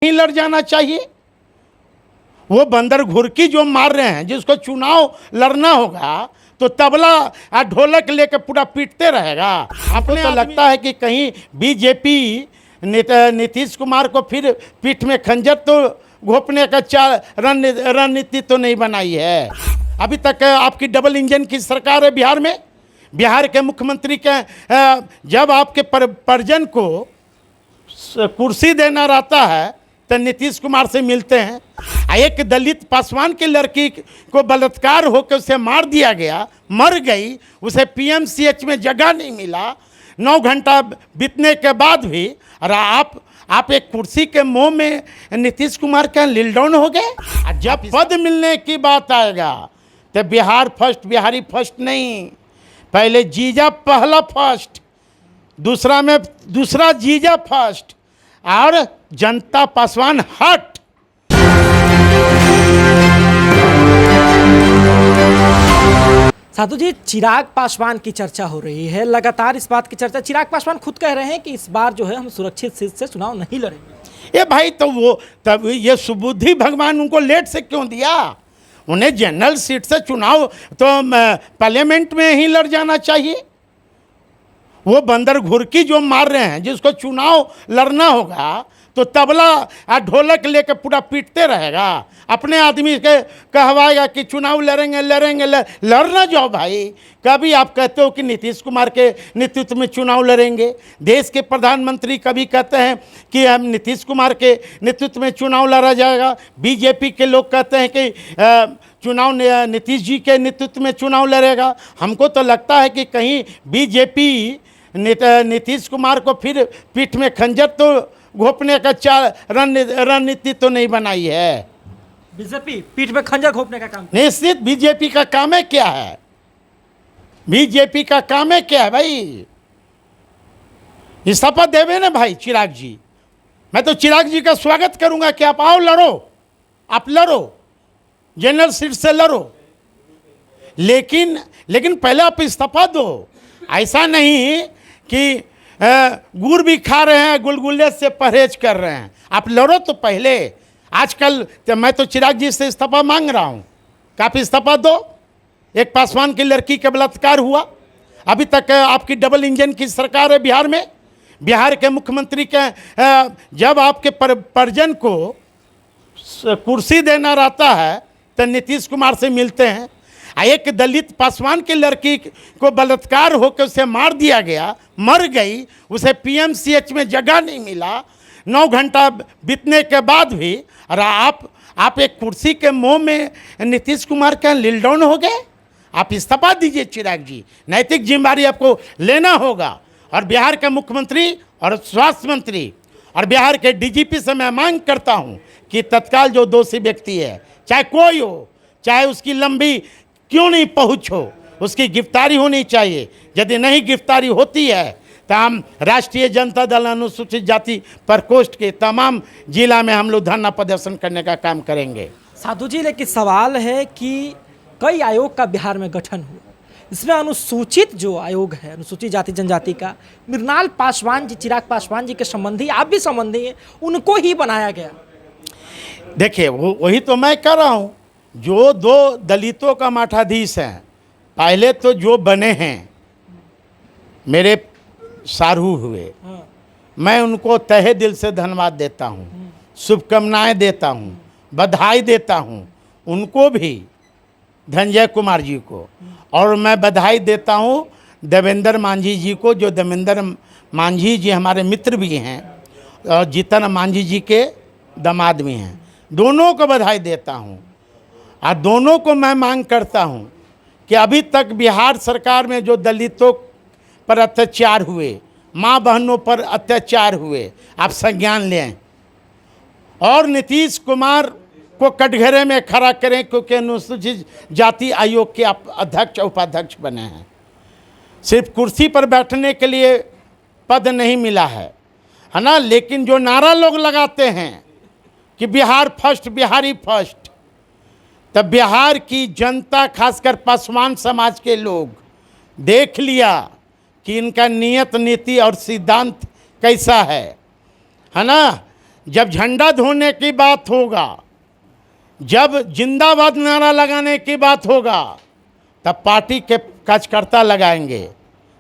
नहीं लड़ जाना चाहिए। वो बंदर घुरकी जो मार रहे हैं, जिसको चुनाव लड़ना होगा तो तबला और ढोलक लेकर पूरा पीटते रहेगा। आपको तो लगता है कि कहीं बीजेपी नीतीश कुमार को फिर पीठ में खंजर तो घोंपने का रणनीति तो नहीं बनाई है। अभी तक आपकी डबल इंजन की सरकार है बिहार में। बिहार के मुख्यमंत्री के जब आपके परिजन को कुर्सी देना रहता है तो नीतीश कुमार से मिलते हैं। एक दलित पासवान की लड़की को बलात्कार होकर उसे मार दिया गया, मर गई, उसे पीएमसीएच में जगह नहीं मिला। 9 घंटा बीतने के बाद भी और आप एक कुर्सी के मोह में नीतीश कुमार का लील डाउन हो गए। जब पद मिलने की बात आएगा तो बिहार फर्स्ट, बिहारी फर्स्ट नहीं, पहले जीजा पहला फर्स्ट, दूसरा जीजा फर्स्ट और जनता पासवान हट। साधु जी, चिराग पासवान की चर्चा हो रही है, लगातार इस बात की चर्चा। चिराग पासवान खुद कह रहे हैं कि इस बार जो है हम सुरक्षित सीट से चुनाव नहीं लड़ेंगे। ये भाई तो वो तब ये सुबुद्धि भगवान उनको लेट से क्यों दिया? उन्हें जनरल सीट से चुनाव तो पार्लियामेंट में ही लड़ जाना चाहिए। वो बंदर घुरकी जो मार रहे हैं, जिसको चुनाव लड़ना होगा तो तबला और ढोलक लेकर पूरा पीटते रहेगा। अपने आदमी के कहवाएगा कि चुनाव लड़ेंगे लड़ना जाओ भाई। कभी आप कहते हो कि नीतीश कुमार के नेतृत्व में चुनाव लड़ेंगे। देश के प्रधानमंत्री कभी कहते हैं कि हम नीतीश कुमार के नेतृत्व में चुनाव लड़ा जाएगा। बीजेपी के लोग कहते हैं कि चुनाव नीतीश जी के नेतृत्व में चुनाव लड़ेगा। हमको तो लगता है कि कहीं बीजेपी नीतीश कुमार को फिर पीठ में खंजर तो घोंपने का रणनीति तो नहीं बनाई है। बीजेपी पीठ में खंजर घोंपने का काम निश्चित बीजेपी का काम है। क्या है बीजेपी का काम है? क्या है भाई? इस्तीफा देवे ना भाई चिराग जी। मैं तो चिराग जी का स्वागत करूंगा कि आप आओ, लड़ो, आप लड़ो, जनरल सीट से लड़ो, लेकिन पहले आप इस्तीफा दो। ऐसा नहीं कि गुड़ भी खा रहे हैं, गुलगुले से परहेज कर रहे हैं। आप लड़ो तो पहले। आजकल तो मैं तो चिराग जी से इस्तीफा मांग रहा हूँ कि आप इस्तीफा दो। एक पासवान की लड़की का बलात्कार हुआ। अभी तक आपकी डबल इंजन की सरकार है बिहार में। बिहार के मुख्यमंत्री के जब आपके परिजन को कुर्सी देना रहता है तो नीतीश कुमार से मिलते हैं। एक दलित पासवान की लड़की को बलात्कार होकर उसे मार दिया गया, मर गई, उसे पीएमसीएच में जगह नहीं मिला। 9 घंटा बीतने के बाद भी और आप एक कुर्सी के मोह में नीतीश कुमार का लील डाउन हो गए। आप इस्तीफा दीजिए चिराग जी। नैतिक जिम्मेदारी आपको लेना होगा। और बिहार के मुख्यमंत्री और स्वास्थ्य मंत्री और बिहार के डीजीपी से मैं मांग करता हूं कि तत्काल जो दोषी व्यक्ति है, चाहे कोई हो, चाहे उसकी लंबी क्यों नहीं पहुँच हो, उसकी गिरफ्तारी होनी चाहिए। यदि नहीं गिरफ्तारी होती है तो हम राष्ट्रीय जनता दल अनुसूचित जाति प्रकोष्ठ के तमाम जिला में हम लोग धरना प्रदर्शन करने का काम करेंगे। साधु जी, लेकिन सवाल है कि कई आयोग का बिहार में गठन हुआ, इसमें अनुसूचित जो आयोग है, अनुसूचित जाति जनजाति का, मृणाल पासवान जी, चिराग पासवान जी के संबंधी, आप भी संबंधी हैं, उनको ही बनाया गया। देखिए वही तो मैं कह रहा हूँ। जो 2 दलितों का मठाधीश हैं, पहले तो जो बने हैं मेरे सारू हुए, मैं उनको तहे दिल से धन्यवाद देता हूँ, शुभकामनाएं देता हूँ, बधाई देता हूँ। उनको भी, धनंजय कुमार जी को, और मैं बधाई देता हूँ देवेंद्र मांझी जी को, जो देवेंद्र मांझी जी हमारे मित्र भी हैं और जीतन मांझी जी के दामाद भी हैं। दोनों को बधाई देता हूँ। और दोनों को मैं मांग करता हूं कि अभी तक बिहार सरकार में जो दलितों पर अत्याचार हुए, माँ बहनों पर अत्याचार हुए, आप संज्ञान लें और नीतीश कुमार को कटघरे में खड़ा करें, क्योंकि अनुसूचित जाति आयोग के आप अध्यक्ष उपाध्यक्ष बने हैं। सिर्फ कुर्सी पर बैठने के लिए पद नहीं मिला है ना। लेकिन जो नारा लोग लगाते हैं कि बिहार फर्स्ट, बिहारी फर्स्ट, तब बिहार की जनता, खासकर पासवान समाज के लोग देख लिया कि इनका नियत, नीति और सिद्धांत कैसा है ना। जब झंडा धोने की बात होगा, जब जिंदाबाद नारा लगाने की बात होगा, तब पार्टी के कार्यकर्ता लगाएंगे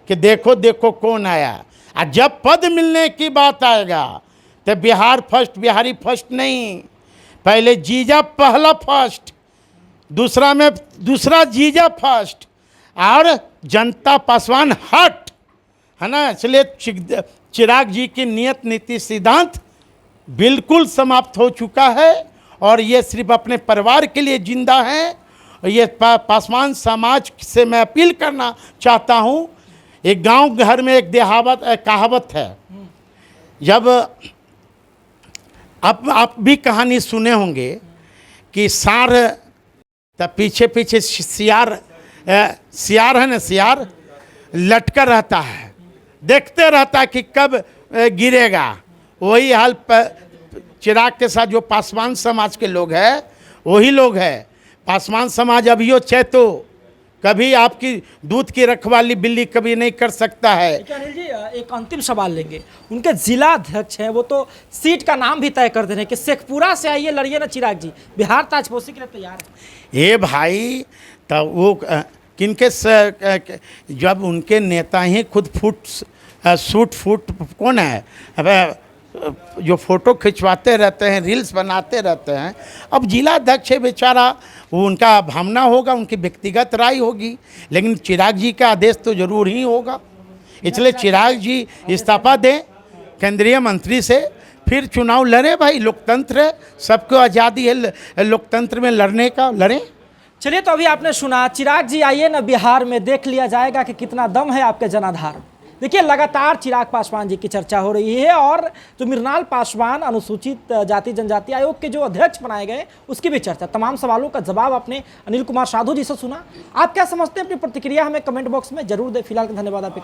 कि देखो देखो कौन आया। और जब पद मिलने की बात आएगा तो बिहार फर्स्ट, बिहारी फर्स्ट नहीं, पहले जीजा पहला फर्स्ट, दूसरा में दूसरा जीजा फर्स्ट, और जनता पासवान हट, है ना। इसलिए चिराग जी की नियत नीति सिद्धांत बिल्कुल समाप्त हो चुका है और ये सिर्फ अपने परिवार के लिए जिंदा है। ये पासवान समाज से मैं अपील करना चाहता हूँ। एक गांव घर में एक कहावत है, जब आप भी कहानी सुने होंगे कि सार तब पीछे पीछे सियार है ना, सियार लटका रहता है, देखते रहता है कि कब गिरेगा। वही हाल चिराग के साथ जो पासवान समाज के लोग हैं वही लोग हैं। पासवान समाज अभियो चेतो, कभी आपकी दूध की रखवाली बिल्ली कभी नहीं कर सकता है। अनिल जी, एक अंतिम सवाल लेंगे। उनके जिला अध्यक्ष हैं, वो तो सीट का नाम भी तय कर दे रहे हैं कि शेखपुरा से आइए लड़िए ना चिराग जी, बिहार ताजपोशी के लिए तैयार है। ये भाई तो वो किनके जब उनके नेता ही खुद सूट कौन है, जो फोटो खिंचवाते रहते हैं, रील्स बनाते रहते हैं। अब जिला अध्यक्ष है बेचारा, वो उनका भावना होगा, उनकी व्यक्तिगत राय होगी, लेकिन चिराग जी का आदेश तो जरूर ही होगा। इसलिए चिराग जी इस्तीफा दें केंद्रीय मंत्री से, फिर चुनाव लड़े। भाई लोकतंत्र है, सबको आज़ादी है लोकतंत्र में लड़ने का, लड़ें। चलिए, तो अभी आपने सुना, चिराग जी आइए ना बिहार में, देख लिया जाएगा कि कितना दम है आपके जनाधार। देखिए, लगातार चिराग पासवान जी की चर्चा हो रही है और जो मृणाल पासवान अनुसूचित जाति जनजाति आयोग के जो अध्यक्ष बनाए गए उसकी भी चर्चा। तमाम सवालों का जवाब आपने अनिल कुमार साधु जी से सुना। आप क्या समझते हैं? अपनी प्रतिक्रिया हमें कमेंट बॉक्स में जरूर दें। फिलहाल धन्यवाद आप।